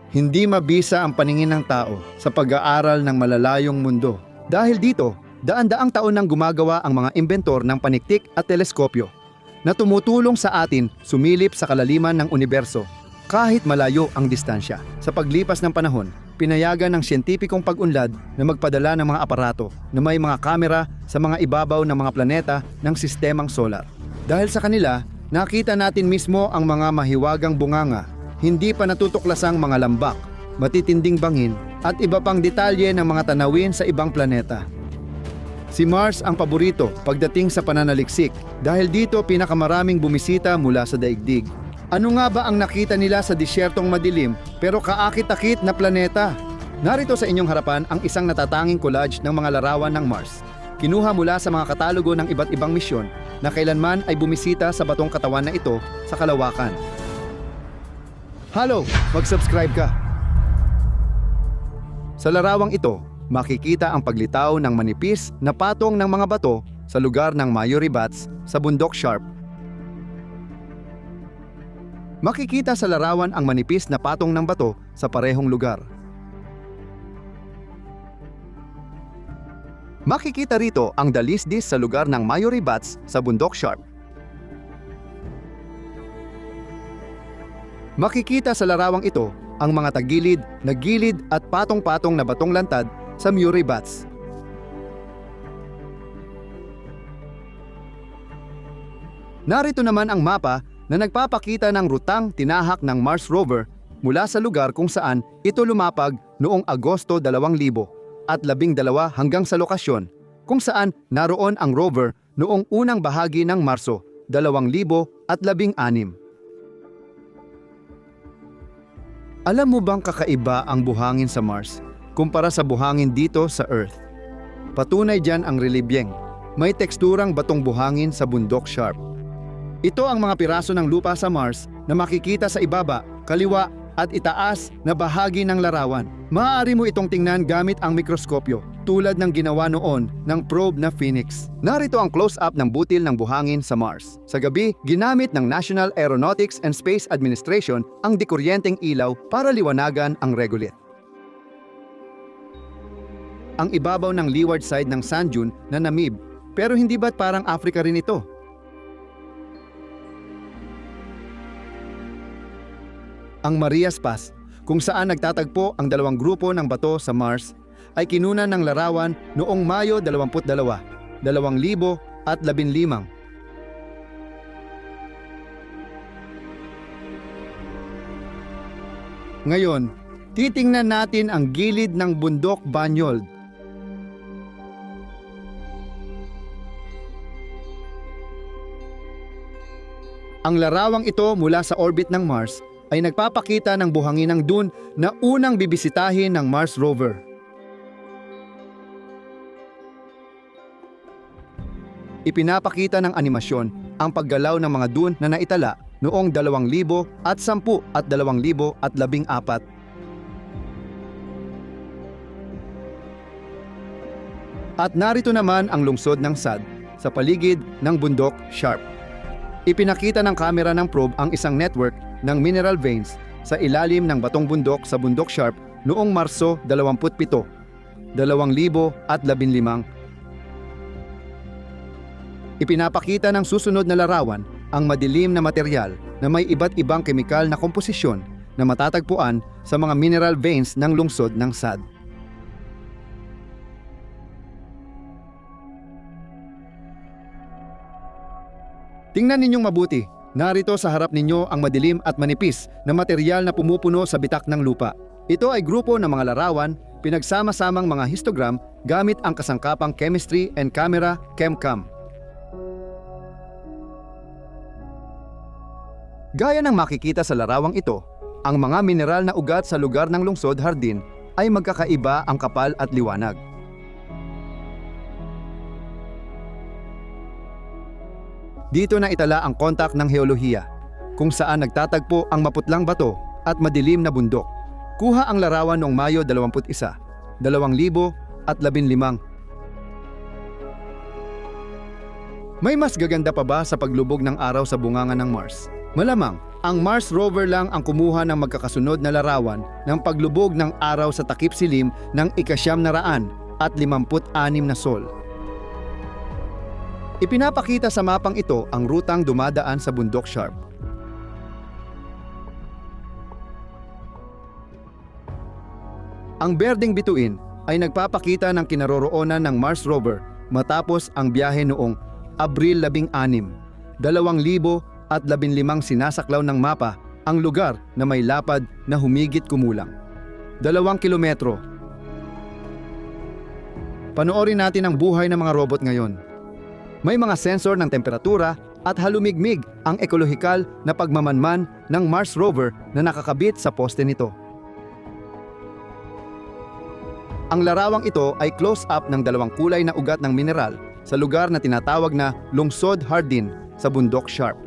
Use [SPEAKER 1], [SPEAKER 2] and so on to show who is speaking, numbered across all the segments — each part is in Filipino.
[SPEAKER 1] Hindi mabisa ang paningin ng tao sa pag-aaral ng malalayong mundo. Dahil dito, daan-daang taon nang gumagawa ang mga inbentor ng paniktik at teleskopyo na tumutulong sa atin sumilip sa kalaliman ng universo kahit malayo ang distansya. Sa paglipas ng panahon, pinayagan ng siyentipikong pag-unlad na magpadala ng mga aparato na may mga kamera sa mga ibabaw ng mga planeta ng sistemang solar. Dahil sa kanila, nakita natin mismo ang mga mahiwagang bunganga, hindi pa natutuklasang mga lambak, matitinding bangin at iba pang detalye ng mga tanawin sa ibang planeta. Si Mars ang paborito pagdating sa pananaliksik dahil dito pinakamaraming bumisita mula sa daigdig. Ano nga ba ang nakita nila sa disyertong madilim pero kaakit-akit na planeta? Narito sa inyong harapan ang isang natatanging collage ng mga larawan ng Mars. Kinuha mula sa mga katalogo ng iba't ibang misyon na kailanman ay bumisita sa batong katawan na ito sa kalawakan. Hello! Mag-subscribe ka! Sa larawang ito, makikita ang paglitaw ng manipis na patong ng mga bato sa lugar ng Mayuri Bats sa bundok Sharp. Makikita sa larawan ang manipis na patong ng bato sa parehong lugar. Makikita rito ang dalisdis sa lugar ng Mayuri Bats sa bundok Sharp. Makikita sa larawang ito ang mga tagilid, nagilid at patong-patong na batong lantad sa Mayuri Bats. Narito naman ang mapa na nagpapakita ng rutang tinahak ng Mars rover mula sa lugar kung saan ito lumapag noong Agosto 2012 hanggang sa lokasyon kung saan naroon ang rover noong unang bahagi ng Marso 2016. Alam mo bang kakaiba ang buhangin sa Mars kumpara sa buhangin dito sa Earth? Patunay dyan ang relibyeng. May teksturang batong buhangin sa bundok Sharp. Ito ang mga piraso ng lupa sa Mars na makikita sa ibaba, kaliwa at itaas na bahagi ng larawan. Maaari mo itong tingnan gamit ang mikroskopyo tulad ng ginawa noon ng probe na Phoenix. Narito ang close-up ng butil ng buhangin sa Mars. Sa gabi, ginamit ng National Aeronautics and Space Administration ang dikuryenteng ilaw para liwanagan ang regolith. Ang ibabaw ng leeward side ng sand dune na Namib, pero hindi ba't parang Africa rin ito? Ang Marias Pass, kung saan nagtatagpo ang dalawang grupo ng bato sa Mars, ay kinunan ng larawan noong Mayo 22, 2015. Ngayon, titingnan natin ang gilid ng bundok Banyold. Ang larawang ito mula sa orbit ng Mars ay nagpapakita ng buhanginang dune na unang bibisitahin ng Mars rover. Ipinapakita ng animasyon ang paggalaw ng mga dune na naitala noong 2010 at 2014. At narito naman ang lungsod ng SAD sa paligid ng bundok Sharp. Ipinakita ng kamera ng probe ang isang network ng mineral veins sa ilalim ng batong bundok sa bundok Sharp noong Marso 27, 2015. Ipinapakita ng susunod na larawan ang madilim na material na may iba't ibang kemikal na komposisyon na matatagpuan sa mga mineral veins ng lungsod ng SAD. Tingnan ninyong mabuti. Narito sa harap ninyo ang madilim at manipis na material na pumupuno sa bitak ng lupa. Ito ay grupo ng mga larawan, pinagsama-samang mga histogram gamit ang kasangkapang chemistry and camera ChemCam. Gaya ng makikita sa larawang ito, ang mga mineral na ugat sa lugar ng lungsod hardin ay magkakaiba ang kapal at liwanag. Dito na itala ang kontak ng heolohiya, kung saan nagtatagpo ang maputlang bato at madilim na bundok. Kuha ang larawan noong Mayo 21, 2015. May mas gaganda pa ba sa paglubog ng araw sa bunganga ng Mars? Malamang, Ang Mars rover lang ang kumuha ng magkakasunod na larawan ng paglubog ng araw sa takip silim ng 956 na sol. Ipinapakita sa mapang ito ang rutang dumadaan sa bundok Sharp. Ang berdeng bituin ay nagpapakita ng kinaroroonan ng Mars rover matapos ang biyahe noong Abril 16, 2015 sinasaklaw ng mapa ang lugar na may lapad na humigit kumulang 2 kilometro. Panoorin natin ang buhay ng mga robot ngayon. May mga sensor ng temperatura at halumigmig ang ekolohikal na pagmamanman ng Mars rover na nakakabit sa poste nito. Ang larawang ito ay close-up ng 2 kulay na ugat ng mineral sa lugar na tinatawag na Lungsod Hardin sa bundok Sharp.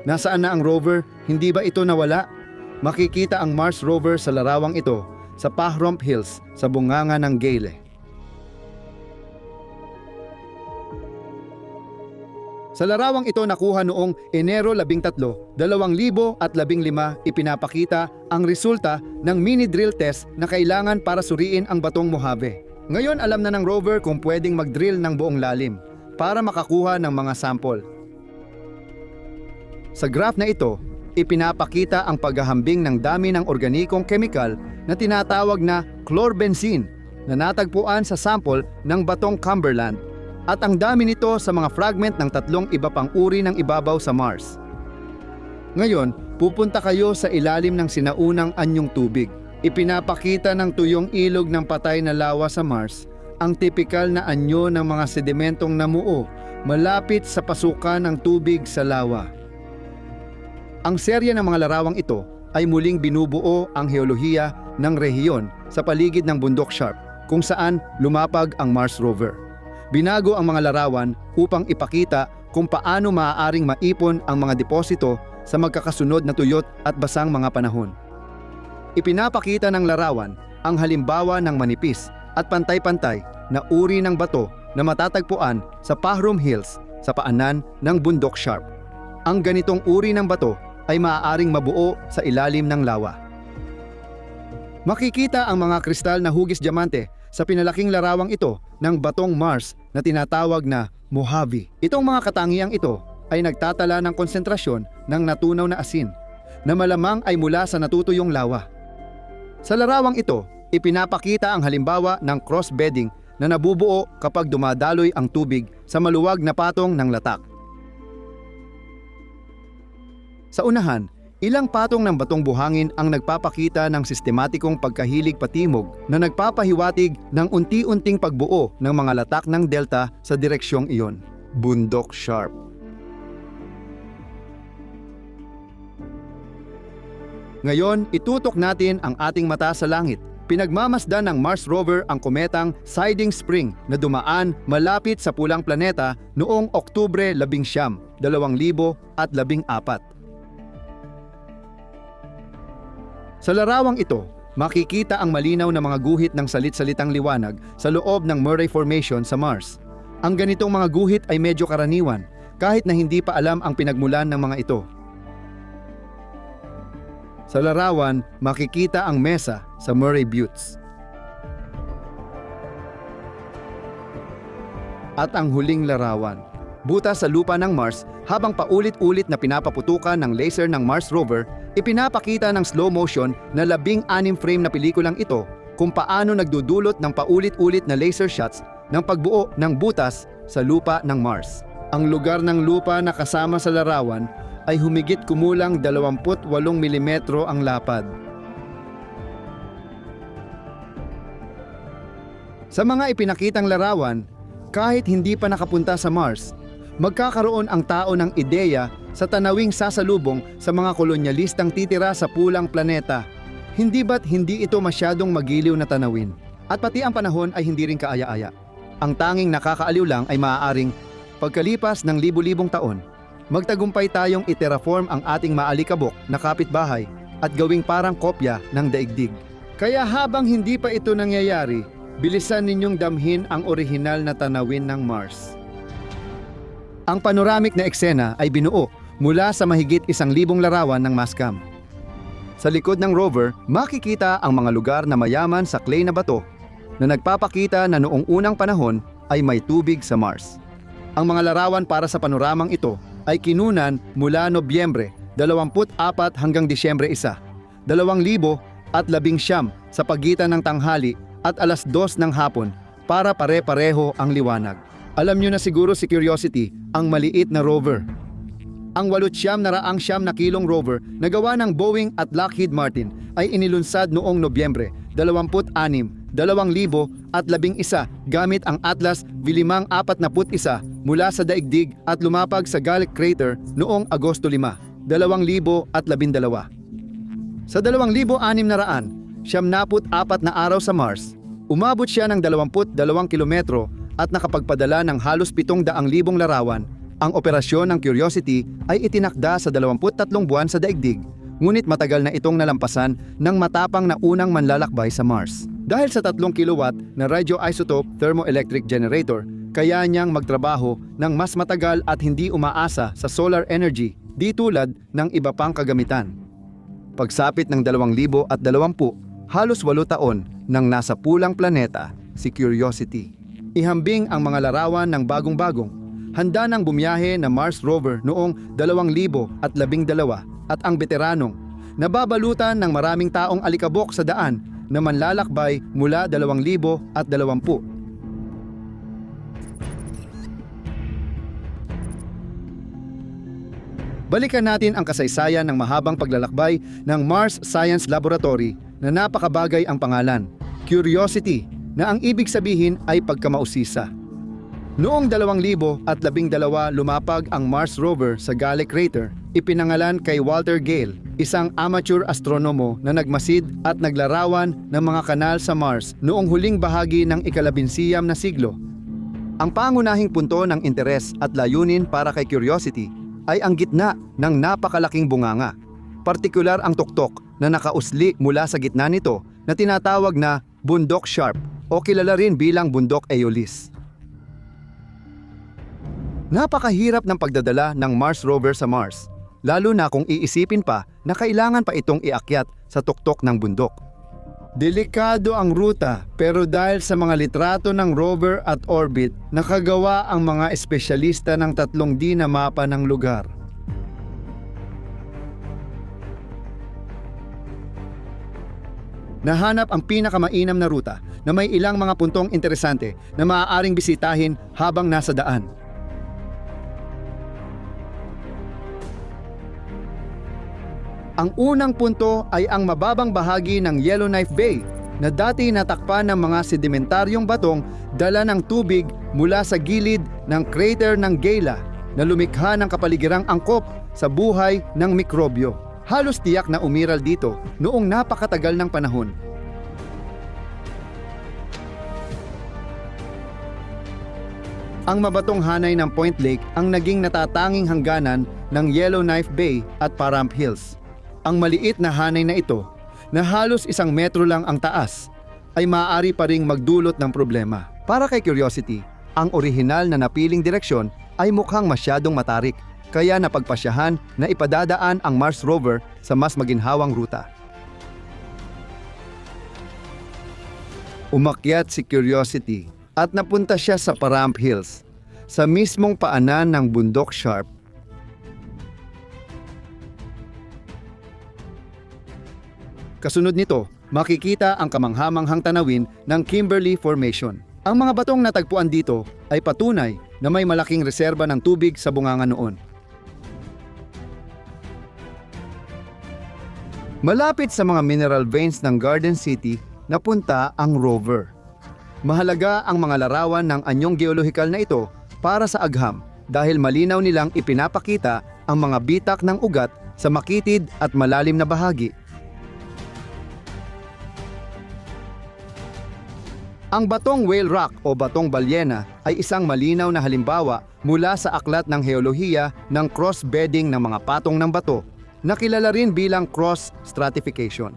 [SPEAKER 1] Nasaan na ang rover? Hindi ba ito nawala? Makikita ang Mars rover sa larawang ito sa Pahrump Hills sa bunganga ng Gale. Sa larawang ito nakuha noong Enero 13, 2015, ipinapakita ang resulta ng mini drill test na kailangan para suriin ang batong Mojave. Ngayon alam na ng rover kung pwedeng mag-drill ng buong lalim para makakuha ng mga sample. Sa graph na ito, ipinapakita ang paghahambing ng dami ng organikong chemical na tinatawag na chlorbenzene na natagpuan sa sample ng batong Cumberland at ang dami nito sa mga fragment ng 3 iba pang uri ng ibabaw sa Mars. Ngayon, pupunta kayo sa ilalim ng sinaunang anyong tubig. Ipinapakita ng tuyong ilog ng patay na lawa sa Mars ang tipikal na anyo ng mga sedimentong namuo malapit sa pasukan ng tubig sa lawa. Ang serye ng mga larawang ito ay muling binubuo ang heolohiya ng rehiyon sa paligid ng bundok Sharp kung saan lumapag ang Mars rover. Binago ang mga larawan upang ipakita kung paano maaaring maipon ang mga deposito sa magkakasunod na tuyot at basang mga panahon. Ipinapakita ng larawan ang halimbawa ng manipis at pantay-pantay na uri ng bato na matatagpuan sa Pahrump Hills sa paanan ng bundok Sharp. Ang ganitong uri ng bato ay maaaring mabuo sa ilalim ng lawa. Makikita ang mga kristal na hugis diamante sa pinalaking larawang ito ng batong Mars na tinatawag na Mojave. Itong mga katangiang ito ay nagtatala ng konsentrasyon ng natunaw na asin na malamang ay mula sa natutuyong lawa. Sa larawang ito, ipinapakita ang halimbawa ng cross-bedding na nabubuo kapag dumadaloy ang tubig sa maluwag na patong ng latak. Sa unahan, ilang patong ng batong buhangin ang nagpapakita ng sistematikong pagkahilig patimog na nagpapahiwatig ng unti-unting pagbuo ng mga latak ng delta sa direksyong iyon. Bundok Sharp. Ngayon, itutok natin ang ating mata sa langit. Pinagmamasdan ng Mars rover ang kometang Siding Spring na dumaan malapit sa pulang planeta noong Oktubre 11, 2014. Sa larawang ito, makikita ang malinaw na mga guhit ng salit-salitang liwanag sa loob ng Murray Formation sa Mars. Ang ganitong mga guhit ay medyo karaniwan, kahit na hindi pa alam ang pinagmulan ng mga ito. Sa larawan, makikita ang mesa sa Murray Buttes. At ang huling larawan, butas sa lupa ng Mars habang paulit-ulit na pinapaputukan ng laser ng Mars rover. Ipinapakita ng slow motion na 16 frame na pelikulang ito kung paano nagdudulot ng paulit-ulit na laser shots ng pagbuo ng butas sa lupa ng Mars. Ang lugar ng lupa na kasama sa larawan ay humigit kumulang 28 mm ang lapad. Sa mga ipinakitang larawan, kahit hindi pa nakapunta sa Mars, magkakaroon ang tao ng ideya sa tanawing sasalubong sa mga kolonyalistang titira sa pulang planeta. Hindi ba't hindi ito masyadong magiliw na tanawin? At pati ang panahon ay hindi rin kaaya-aya. Ang tanging nakakaaliw lang ay maaaring pagkalipas ng libu-libong taon, magtagumpay tayong iterraform ang ating maalikabok na kapitbahay at gawing parang kopya ng daigdig. Kaya habang hindi pa ito nangyayari, bilisan ninyong damhin ang orihinal na tanawin ng Mars. Ang panoramic na eksena ay binuo mula sa mahigit 1,000 larawan ng Mastcam. Sa likod ng rover, makikita ang mga lugar na mayaman sa clay na bato na nagpapakita na noong unang panahon ay may tubig sa Mars. Ang mga larawan para sa panoramang ito ay kinunan mula Nobyembre 24 hanggang Disyembre 1, 2019 sa pagitan ng tanghali at 2:00 ng hapon para pare-pareho ang liwanag. Alam nyo na siguro si Curiosity, ang maliit na rover. Ang 800 kilong rover na gawa ng Boeing at Lockheed Martin ay inilunsad noong Nobyembre 26, 2011 gamit ang Atlas V541 mula sa daigdig at lumapag sa Gallic Crater noong Agosto 5, 2012. Sa 2,674 na araw sa Mars, umabot siya ng 22 kilometro at nakapagpadala ng halos 700,000 larawan. Ang operasyon ng Curiosity ay itinakda sa 23 buwan sa daigdig, ngunit matagal na itong nalampasan ng matapang na unang manlalakbay sa Mars. Dahil sa 3 kilowatt na radioisotope thermoelectric generator, kaya niyang magtrabaho ng mas matagal at hindi umaasa sa solar energy, di tulad ng iba pang kagamitan. Pagsapit ng 2020, halos 8 taon nang nasa pulang planeta si Curiosity. Ihambing ang mga larawan ng bagong-bagong, handa ng bumiyahe na Mars rover noong 2012 at ang veteranong nababalutan ng maraming taong alikabok sa daan na manlalakbay mula 2020. Balikan natin ang kasaysayan ng mahabang paglalakbay ng Mars Science Laboratory na napakabagay ang pangalan, Curiosity, na ang ibig sabihin ay pagkamausisa. Noong 2012 lumapag ang Mars rover sa Gallic Crater, ipinangalan kay Walter Gale, isang amateur astronomo na nagmasid at naglarawan ng mga kanal sa Mars noong huling bahagi ng ika-19 na siglo. Ang pangunahing punto ng interes at layunin para kay Curiosity ay ang gitna ng napakalaking bunganga. Partikular ang tuktok na nakausli mula sa gitna nito na tinatawag na Bundok Sharp o kilala rin bilang Bundok Aeolis. Napakahirap ng pagdadala ng Mars rover sa Mars, lalo na kung iisipin pa na kailangan pa itong iakyat sa tuktok ng bundok. Delikado ang ruta, pero dahil sa mga litrato ng rover at orbit, nakagawa ang mga espesyalista ng 3D na mapa ng lugar. Nahanap ang pinakamainam na ruta na may ilang mga puntong interesante na maaaring bisitahin habang nasa daan. Ang unang punto ay ang mababang bahagi ng Yellowknife Bay na dati natakpan ng mga sedimentaryong batong dala ng tubig mula sa gilid ng crater ng Gala na lumikha ng kapaligirang angkop sa buhay ng mikrobyo. Halos tiyak na umiral dito noong napakatagal ng panahon. Ang mabatong hanay ng Point Lake ang naging natatanging hangganan ng Yellowknife Bay at Paramp Hills. Ang maliit na hanay na ito, na halos 1 metro lang ang taas, ay maaari pa ring magdulot ng problema. Para kay Curiosity, ang orihinal na napiling direksyon ay mukhang masyadong matarik, kaya napagpasyahan na ipadadaan ang Mars rover sa mas maginhawang ruta. Umakyat si Curiosity at napunta siya sa Paramp Hills, sa mismong paanan ng Bundok Sharp. Kasunod nito, makikita ang kamanghamanghang tanawin ng Kimberley Formation. Ang mga batong natagpuan dito ay patunay na may malaking reserba ng tubig sa bunganga noon. Malapit sa mga mineral veins ng Garden City, napunta ang rover. Mahalaga ang mga larawan ng anyong geolohikal na ito para sa agham dahil malinaw nilang ipinapakita ang mga bitak ng ugat sa makitid at malalim na bahagi. Ang batong Whale Rock o batong balyena ay isang malinaw na halimbawa mula sa aklat ng heolohiya ng cross-bedding ng mga patong ng bato na kilala rin bilang cross stratification.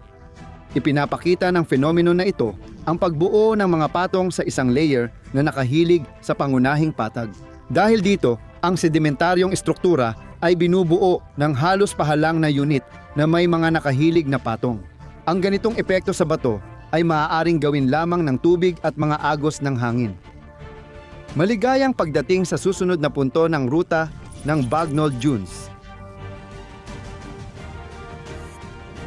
[SPEAKER 1] Ipinapakita ng fenomeno na ito ang pagbuo ng mga patong sa isang layer na nakahilig sa pangunahing patag. Dahil dito, Ang sedimentaryong estruktura ay binubuo ng halos pahalang na unit na may mga nakahilig na patong. Ang ganitong epekto sa bato ay maaaring gawin lamang ng tubig at mga agos ng hangin. Maligayang pagdating sa susunod na punto ng ruta ng Bagnall Dunes.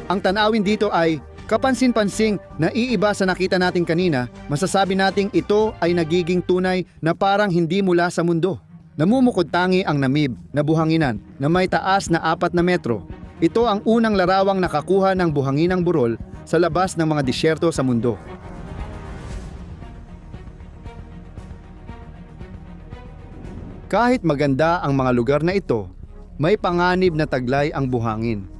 [SPEAKER 1] Ang tanawin dito ay kapansin-pansing na iiba sa nakita natin kanina. Masasabi nating ito ay nagiging tunay na parang hindi mula sa mundo. Namumukod-tangi ang Namib na buhanginan na may taas na 4 na metro. Ito ang unang larawang nakakuha ng buhanginang burol sa labas ng mga disyerto sa mundo. Kahit maganda ang mga lugar na ito, may panganib na taglay ang buhangin.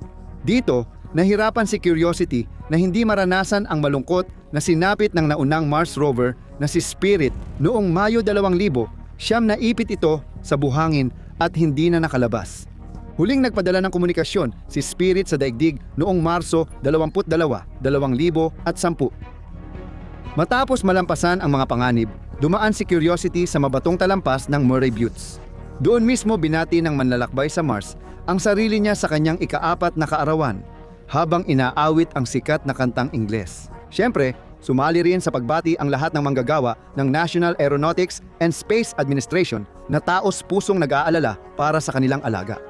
[SPEAKER 1] Dito, nahirapan si Curiosity na hindi maranasan ang malungkot na sinapit ng naunang Mars rover na si Spirit noong Mayo 2000. Siyam naipit ito sa buhangin at hindi na nakalabas. Huling nagpadala ng komunikasyon si Spirit sa daigdig noong Marso 22, 2010. Matapos malampasan ang mga panganib, dumaan si Curiosity sa mabatong talampas ng Murray Buttes. Doon mismo binati ng manlalakbay sa Mars ang sarili niya sa kanyang ika-4 na kaarawan habang inaawit ang sikat na kantang Ingles. Siyempre, sumali rin sa pagbati ang lahat ng manggagawa ng National Aeronautics and Space Administration na taos pusong nag-aalala para sa kanilang alaga.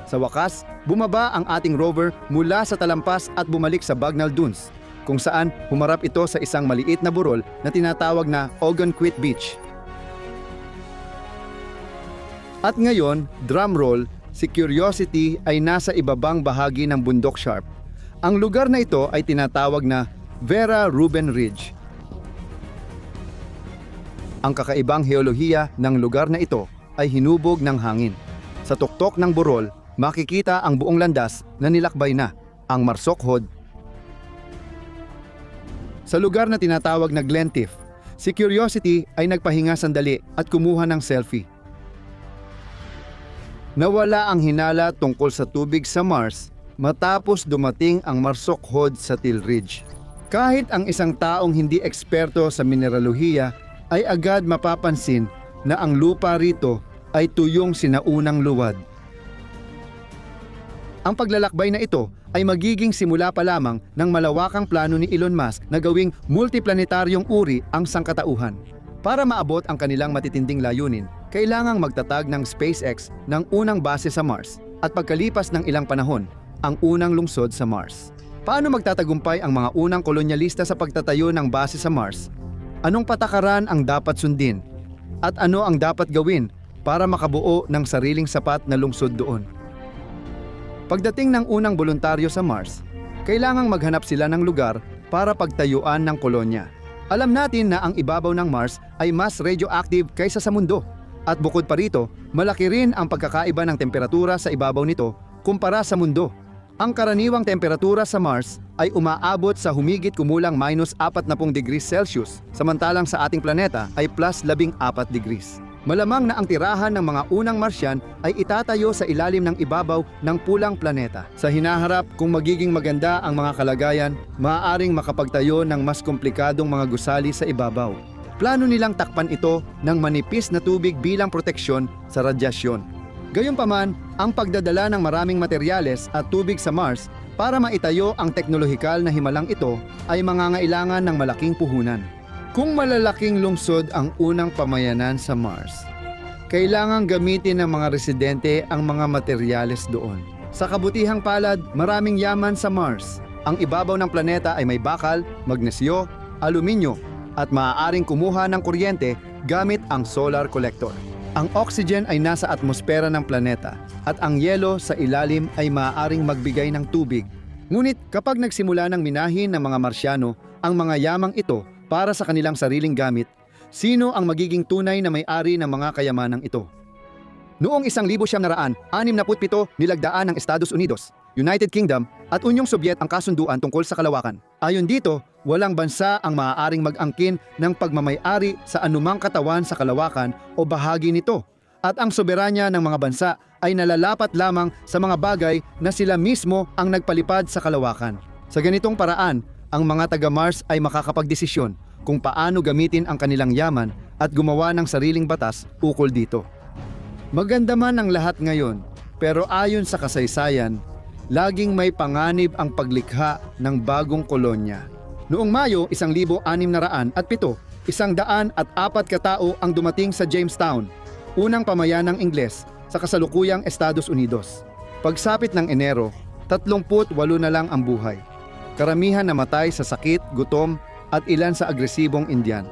[SPEAKER 1] Sa wakas, bumaba ang ating rover mula sa talampas at bumalik sa Bagnall Dunes, kung saan humarap ito sa isang maliit na burol na tinatawag na Ogunquit Beach. At ngayon, drumroll, si Curiosity ay nasa ibabang bahagi ng Bundok Sharp. Ang lugar na ito ay tinatawag na Vera Rubin Ridge. Ang kakaibang heolohiya ng lugar na ito ay hinubog ng hangin. Sa tuktok ng burol, makikita ang buong landas na nilakbay na, ang Marsokhod. Sa lugar na tinatawag na Glentif, si Curiosity ay nagpahinga sandali at kumuha ng selfie. Nawala ang hinala tungkol sa tubig sa Mars matapos dumating ang Marsokhod sa Till Ridge. Kahit ang isang taong hindi eksperto sa mineralohiya ay agad mapapansin na ang lupa rito ay tuyong sinaunang luwad. Ang paglalakbay na ito ay magiging simula pa lamang ng malawakang plano ni Elon Musk na gawing multiplanetaryong uri ang sangkatauhan. Para maabot ang kanilang matitinding layunin, kailangang magtatag ng SpaceX ng unang base sa Mars at pagkalipas ng ilang panahon, ang unang lungsod sa Mars. Paano magtatagumpay ang mga unang kolonyalista sa pagtatayo ng base sa Mars? Anong patakaran ang dapat sundin? At ano ang dapat gawin para makabuo ng sariling sapat na lungsod doon? Pagdating ng unang voluntaryo sa Mars, kailangang maghanap sila ng lugar para pagtayuan ng kolonya. Alam natin na ang ibabaw ng Mars ay mas radioactive kaysa sa mundo. At bukod pa rito, malaki rin ang pagkakaiba ng temperatura sa ibabaw nito kumpara sa mundo. Ang karaniwang temperatura sa Mars ay umaabot sa humigit kumulang minus 40 degrees Celsius, samantalang sa ating planeta ay plus 14 degrees. Malamang na ang tirahan ng mga unang Martian ay itatayo sa ilalim ng ibabaw ng pulang planeta. Sa hinaharap, kung magiging maganda ang mga kalagayan, maaaring makapagtayo ng mas komplikadong mga gusali sa ibabaw. Plano nilang takpan ito ng manipis na tubig bilang proteksyon sa radyasyon. Gayunpaman, ang pagdadala ng maraming materyales at tubig sa Mars para maitayo ang teknolohikal na himalang ito ay mangangailangan ng malaking puhunan. Kung malalaking lungsod ang unang pamayanan sa Mars, kailangang gamitin ng mga residente ang mga materyales doon. Sa kabutihang palad, maraming yaman sa Mars. Ang ibabaw ng planeta ay may bakal, magnesyo, aluminyo, at maaaring kumuha ng kuryente gamit ang solar collector. Ang oxygen ay nasa atmosfera ng planeta at ang yelo sa ilalim ay maaaring magbigay ng tubig. Ngunit kapag nagsimula ng minahin ng mga Marsyano ang mga yamang ito para sa kanilang sariling gamit, sino ang magiging tunay na may-ari ng mga kayamanang ito? Noong 1967, nilagdaan ng Estados Unidos, United Kingdom at Unyong Sobyet ang kasunduan tungkol sa kalawakan. Ayon dito, walang bansa ang maaaring mag-angkin ng pagmamay-ari sa anumang katawan sa kalawakan o bahagi nito. At ang soberanya ng mga bansa ay nalalapat lamang sa mga bagay na sila mismo ang nagpalipad sa kalawakan. Sa ganitong paraan, ang mga taga-Mars ay makakapagdesisyon kung paano gamitin ang kanilang yaman at gumawa ng sariling batas ukol dito. Maganda man ang lahat ngayon, pero ayon sa kasaysayan, laging may panganib ang paglikha ng bagong kolonya. Noong Mayo 1607, 104 katao ang dumating sa Jamestown, unang pamayanang Ingles sa kasalukuyang Estados Unidos. Pagsapit ng Enero, 38 na lang ang buhay. Karamihan namatay sa sakit, gutom at ilan sa agresibong Indian.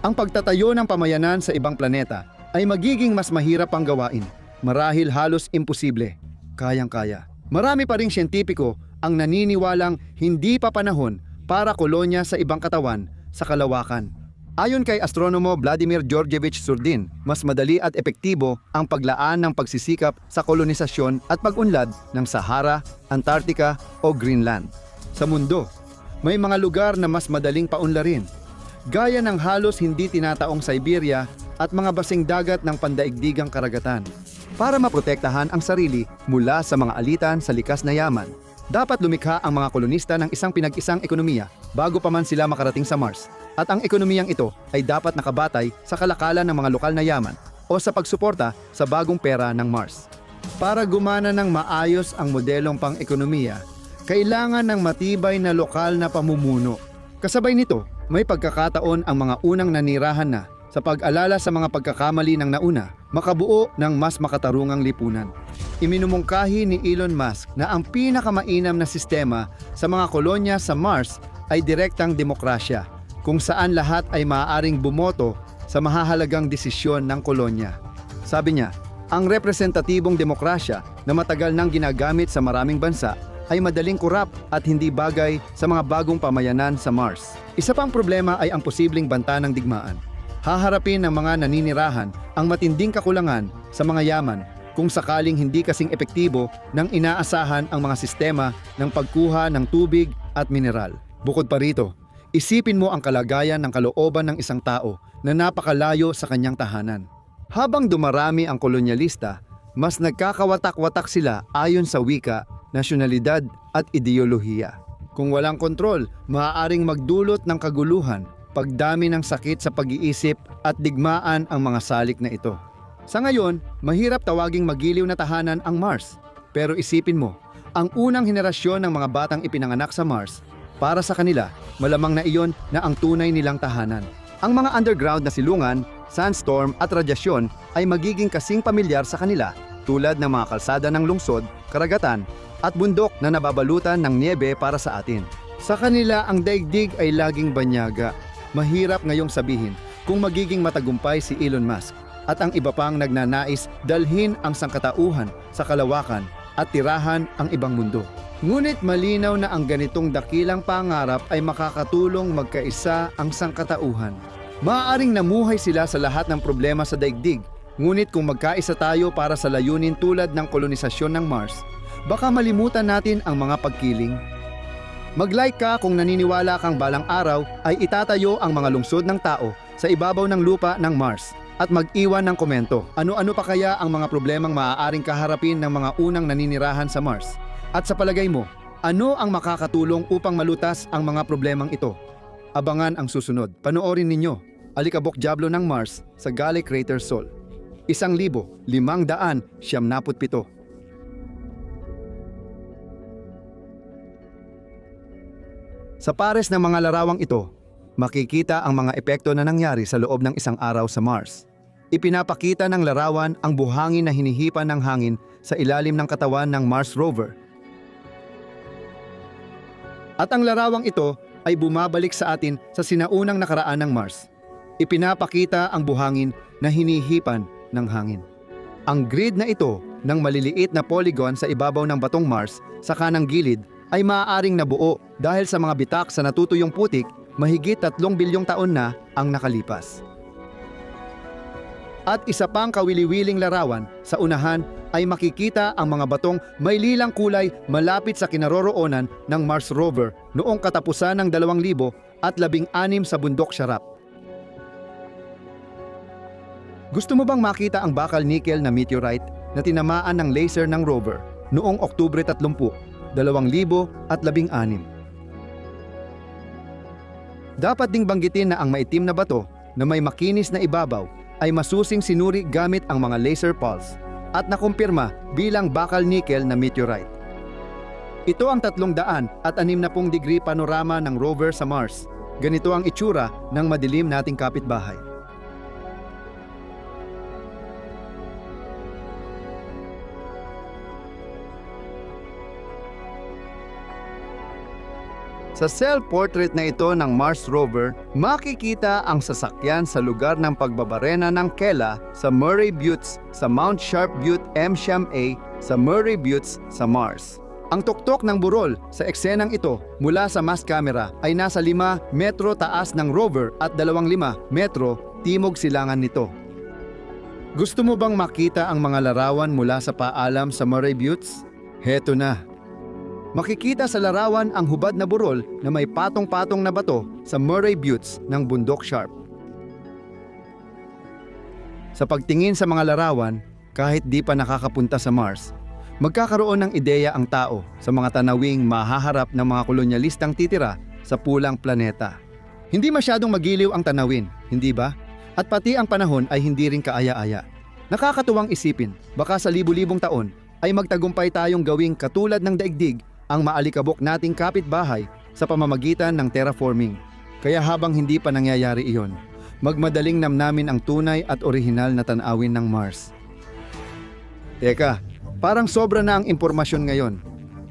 [SPEAKER 1] Ang pagtatayo ng pamayanan sa ibang planeta ay magiging mas mahirap pang gawain, marahil halos imposible. Kayang-kaya. Marami pa ring siyentipiko ang naniniwalang hindi pa panahon para kolonya sa ibang katawan sa kalawakan. Ayon kay astronomo Vladimir Georgievich Surdin, mas madali at epektibo ang paglaan ng pagsisikap sa kolonisasyon at pag-unlad ng Sahara, Antarctica o Greenland. Sa mundo, may mga lugar na mas madaling paunlarin, gaya ng halos hindi tinataong Siberia at mga basing dagat ng pandaigdigang karagatan. Para maprotektahan ang sarili mula sa mga alitan sa likas na yaman, dapat lumikha ang mga kolonista ng isang pinag-isang ekonomiya bago pa man sila makarating sa Mars. At ang ekonomiyang ito ay dapat nakabatay sa kalakalan ng mga lokal na yaman o sa pagsuporta sa bagong pera ng Mars. Para gumana ng maayos ang modelong pang-ekonomiya, kailangan ng matibay na lokal na pamumuno. Kasabay nito, may pagkakataon ang mga unang nanirahan na, sa pag-alala sa mga pagkakamali ng nauna, makabuo ng mas makatarungang lipunan. Iminumungkahi ni Elon Musk na ang pinakamainam na sistema sa mga kolonya sa Mars ay direktang demokrasya, kung saan lahat ay maaaring bumoto sa mahahalagang desisyon ng kolonya. Sabi niya, ang representatibong demokrasya na matagal nang ginagamit sa maraming bansa ay madaling kurap at hindi bagay sa mga bagong pamayanan sa Mars. Isa pang problema ay ang posibleng banta ng digmaan. Haharapin ng mga naninirahan ang matinding kakulangan sa mga yaman kung sakaling hindi kasing epektibo ng inaasahan ang mga sistema ng pagkuha ng tubig at mineral. Bukod pa rito, isipin mo ang kalagayan ng kalooban ng isang tao na napakalayo sa kanyang tahanan. Habang dumarami ang kolonyalista, mas nagkakawatak-watak sila ayon sa wika, nasyonalidad at ideolohiya. Kung walang kontrol, maaaring magdulot ng kaguluhan, pagdami ng sakit sa pag-iisip at digmaan ang mga salik na ito. Sa ngayon, mahirap tawaging magiliw na tahanan ang Mars. Pero isipin mo, ang unang henerasyon ng mga batang ipinanganak sa Mars, para sa kanila, malamang na iyon na ang tunay nilang tahanan. Ang mga underground na silungan, sandstorm at radyasyon ay magiging kasing pamilyar sa kanila tulad ng mga kalsada ng lungsod, karagatan at bundok na nababalutan ng niebe para sa atin. Sa kanila, ang daigdig ay laging banyaga. Mahirap ngayong sabihin kung magiging matagumpay si Elon Musk at ang iba pang nagnanais dalhin ang sangkatauhan sa kalawakan at tirahan ang ibang mundo. Ngunit malinaw na ang ganitong dakilang pangarap ay makakatulong magkaisa ang sangkatauhan. Maaaring namuhay sila sa lahat ng problema sa daigdig, ngunit kung magkaisa tayo para sa layunin tulad ng kolonisasyon ng Mars, baka malimutan natin ang mga pagkiling. Mag-like ka kung naniniwala kang balang araw ay itatayo ang mga lungsod ng tao sa ibabaw ng lupa ng Mars. At mag-iwan ng komento. Ano-ano pa kaya ang mga problemang maaaring kaharapin ng mga unang naninirahan sa Mars? At sa palagay mo, ano ang makakatulong upang malutas ang mga problemang ito? Abangan ang susunod. Panoorin ninyo, Alikabok Diablo ng Mars sa Gale Crater Sol. 1,577. Sa pares ng mga larawang ito, makikita ang mga epekto na nangyari sa loob ng isang araw sa Mars. Ipinapakita ng larawan ang buhangin na hinihipan ng hangin sa ilalim ng katawan ng Mars rover. At ang larawang ito ay bumabalik sa atin sa sinaunang nakaraan ng Mars. Ipinapakita ang buhangin na hinihipan ng hangin. Ang grid na ito ng maliliit na polygon sa ibabaw ng batong Mars sa kanang gilid ay maaaring nabuo dahil sa mga bitak sa natutuyong putik mahigit 3 bilyong taon na ang nakalipas. At isa pang kawili-wiling larawan, sa unahan ay makikita ang mga batong may lilang kulay malapit sa kinaroroonan ng Mars rover noong katapusan ng 2016 sa bundok Sharap. Gusto mo bang makita ang bakal nickel na meteorite na tinamaan ng laser ng rover noong Oktubre 30, 2016? Dapat ding banggitin na ang maitim na bato na may makinis na ibabaw ay masusing sinuri gamit ang mga laser pulse at nakumpirma bilang bakal nickel na meteorite. Ito ang 360 degree panorama ng rover sa Mars. Ganito ang itsura ng madilim nating kapitbahay. Sa self-portrait na ito ng Mars rover, makikita ang sasakyan sa lugar ng pagbabarena ng Kela sa Murray Buttes sa Mount Sharp Butte M-A sa Murray Buttes sa Mars. Ang tuktok ng burol sa eksenang ito mula sa mass camera ay nasa 5 metro taas ng rover at 25 metro timog silangan nito. Gusto mo bang makita ang mga larawan mula sa paalam sa Murray Buttes? Heto na! Makikita sa larawan ang hubad na burol na may patong-patong na bato sa Murray Buttes ng Bundok Sharp. Sa pagtingin sa mga larawan, kahit di pa nakakapunta sa Mars, magkakaroon ng ideya ang tao sa mga tanawing mahaharap ng mga kolonyalistang titira sa pulang planeta. Hindi masyadong magiliw ang tanawin, hindi ba? At pati ang panahon ay hindi rin kaaya-aya. Nakakatuwang isipin, baka sa libu-libong taon ay magtagumpay tayong gawing katulad ng daigdig ang maalikabok nating kapitbahay sa pamamagitan ng terraforming. Kaya habang hindi pa nangyayari iyon, magmadaling namnamin ang tunay at orihinal na tanawin ng Mars. Teka, parang sobra na ang impormasyon ngayon.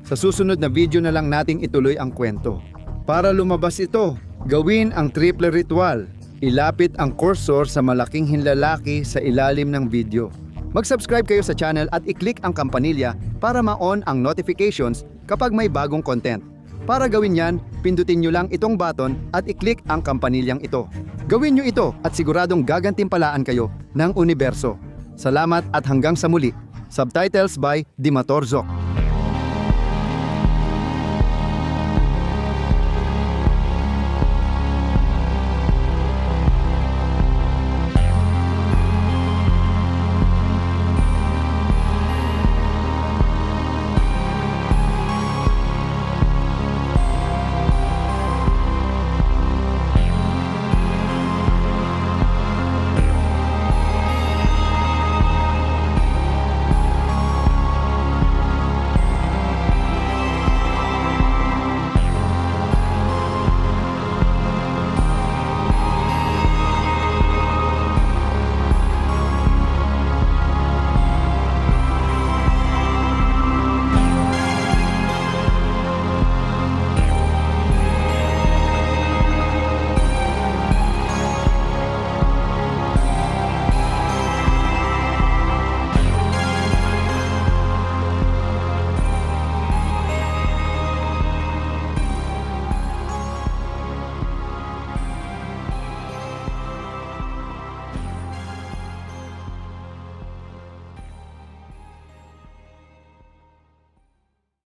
[SPEAKER 1] Sa susunod na video na lang nating ituloy ang kwento. Para lumabas ito, gawin ang triple ritual. Ilapit ang cursor sa malaking hinlalaki sa ilalim ng video. Mag-subscribe kayo sa channel at i-click ang kampanilya para ma-on ang notifications kapag may bagong content. Para gawin yan, pindutin nyo lang itong button at i-click ang kampanilyang ito. Gawin nyo ito at siguradong gagantimpalaan kayo ng universo. Salamat at hanggang sa muli. Subtitles by Dimator Zoc.